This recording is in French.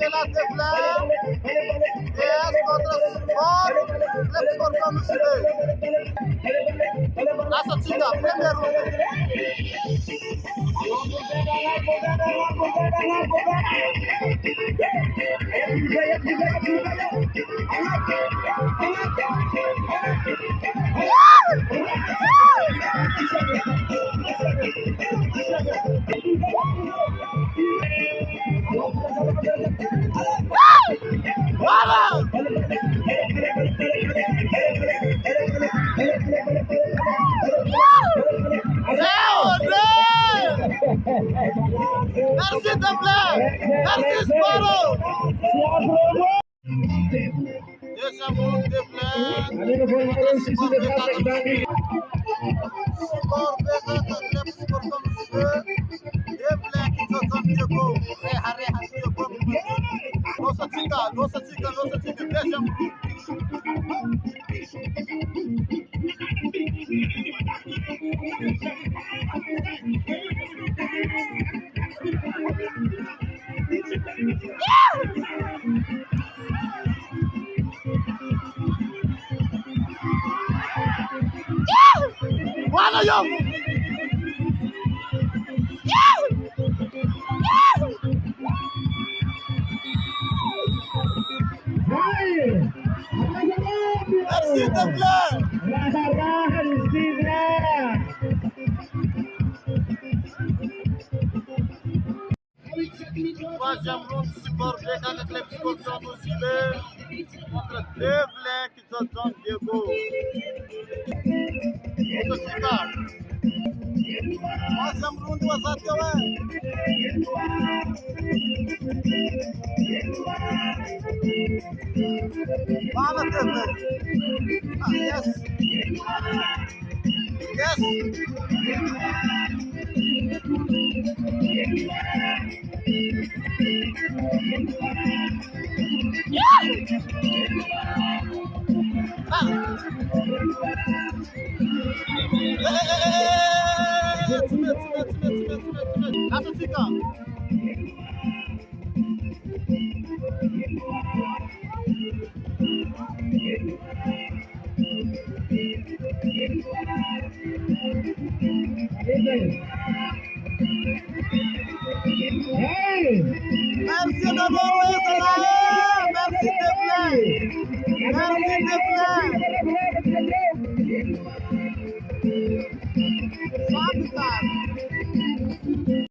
pela Deflin. DS contra Sport. Club Sport Commission. Essa tinha primeiro. Merci Deflin. Merci Sport. Deuxième groupe Deflin. Sport Club Sport Commission. Deflin qui se sent Diego. Reha Diego. Nossa tica. Deuxième groupe. Wala yo! Merci Deflin! Troisième round, Sport BK Club Sport Commission contre Deflin qui se donne Diego. Troisième round وصلت كمان. معنا Deflin. Yes. Essa fica. Merci d'avoir été là. Merci Deflin.